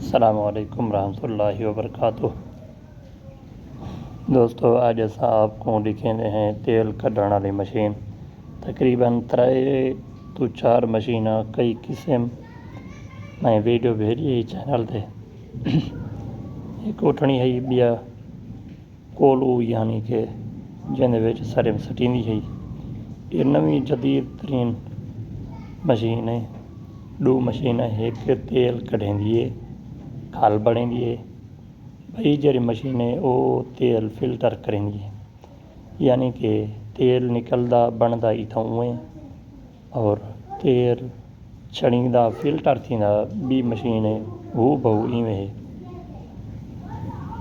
अस्सलामुअलैकुम रहमतुल्लाहि वबरकातुह। दोस्तों अज असां आपको दिखेंदे हैं तेल कढ़ण वाली मशीन। तकरीबन 3 तो 4 मशीना कई किस्म मैं वीडियो भेजी ही चैनल ते। एक उठनी है बिया कोलू यानी कि जिंदे विच सरम सटींदी है। ये नवी जदीद तरीन मशीन है। 2 मशीन है, एक तेल कढ़ेंदी है खल बनेंदी है, बई जी मशीन है वो तेल फिल्टर करेंदी है, यानी कि तेल निकलदा बनदा इथों उएं और तेल छणींदा फिल्टर थींदा बी मशीन है हू बहु इवें है।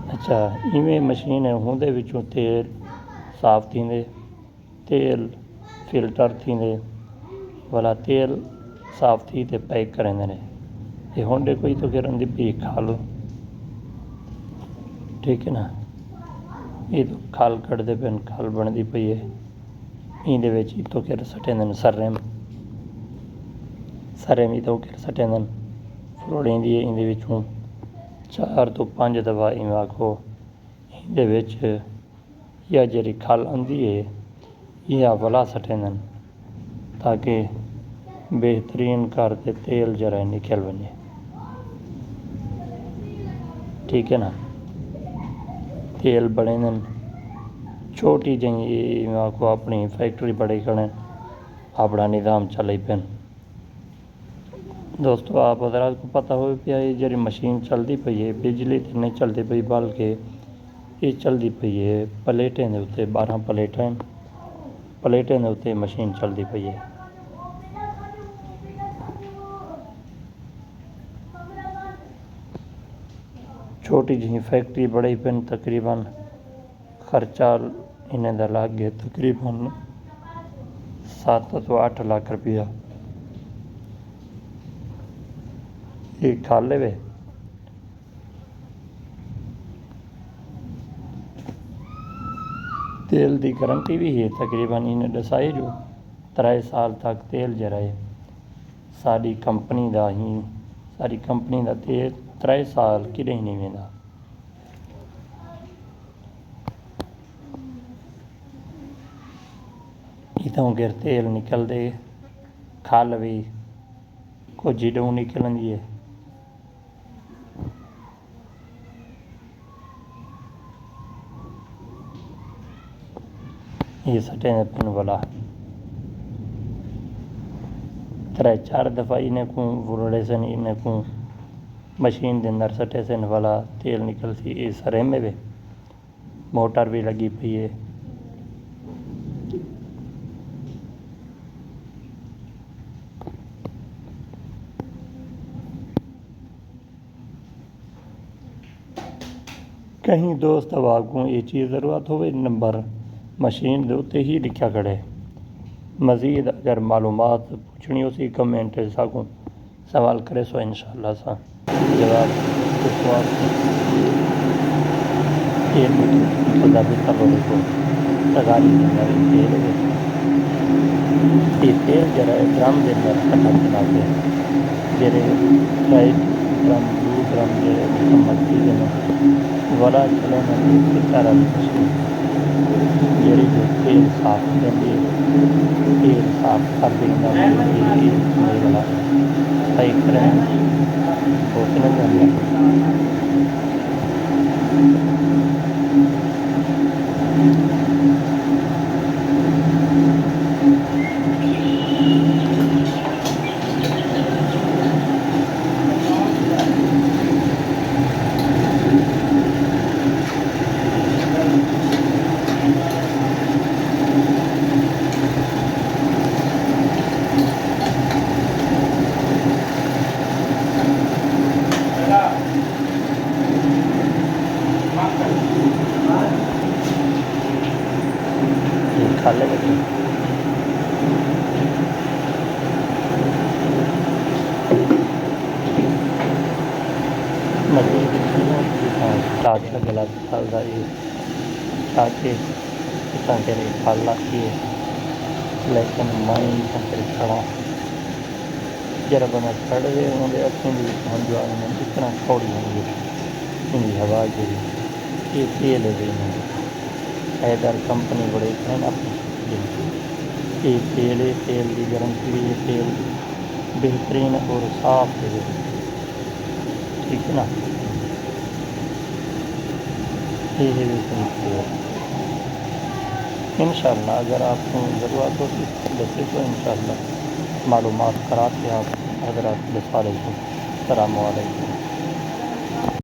अच्छा इवें मशीन है हुंदे विचों तेल साफ़ थींदे, तेल फिल्टर थींदे वाला तेल साफ़ थी ते पैक करेंदे ने। ये होंडे कोई तो गिरंदी पी खल, ठीक है ना। ये तो खल कढ़दे पे खल बनती पई है। इंदे विच इतों किर सटेंदे ने सरम इतों किर सटेंदे ने फरोड़ींदी है। इंदे विचों 4 तो 5 दफ़ा इवें आखो इंदे विच या जी खल आंदी है या वला सटेंदे ने ताकि बेहतरीन कर ते तेल जरा निकल वञे, ठीक है ना। तेल बड़ेंदे छोटी जी आखो अपनी फैक्ट्री बड़े खड़े अपना निज़ाम चले पेन। दोस्तों आप हज़रात को पता हो पिया ये जी मशीन चलती पई है बिजली ते नहीं चलती पई बल्कि ये चलती पई है प्लेटें दे उत्ते। 12 प्लेटें दे उत्ते मशीन चलती पई है। छोटी जी फैक्ट्री बड़ी पेन तकरीबन खर्चा इन्हें दा लग गया तकरीबन 7 तो 8 लाख रुपया। ये खल वे तेल की गारंटी भी है तकरीबन इन्हें दसाई जो 3 साल तक तेल जरा है साड़ी कंपनी का ही सारी कंपनी का तेल 3 साल किदें नहीं वेंदा। इतों गिर तेल निकलते खल भी कुछ डूं निकलती है। ये सटें पिन वाला 3-4 दफ़ा इन्हें को वुरड़े सन इन्हें को मशीन के अंदर सटे सन वाला तेल निकलती। ये सरे में भी मोटर भी लगी पई है। कहीं दोस्त अब आपको ये चीज़ ज़रूरत हो नंबर मशीन के उत्ते ही लिखा खड़े। मज़ीद अगर मालूमात पूछनी हो सी कमेंट सागों सवाल करे सो इंशाअल्लाह सा जवाब ये निकलता भी करो देखो तगारी तेल जरा ड्रम के अंदर कट्ठा चला के जेरे 1 ड्रम 2 ड्रम जेरे मुकम्मल चीज़ें वाला चले फिल्टर वाली मशीन जेरी जो तेल साफ देंदी तेल साफ कर देंदा वाला सही करें सोचने में खा ले मज़ीद टाके गला चलता है टाके टाके खल लाती है लेकिन मैं खड़ा जरा बंदा चढ़ गए उन्हें अखियों के हम जो आने इतना थोड़ी होंगी इनकी हवा जी ये तेल है इन्होंने हैदर कंपनी बड़े है ना ये तेल है तेल की गारंटी ये तेल बेहतरीन और साफ है ठीक है ना ये है तेल इंशाअल्लाह अगर आपको ज़रूरत हो तो दसे तो इंशाअल्लाह मालूमात कराते आप हज़रात अस्सलाम वालेकुम।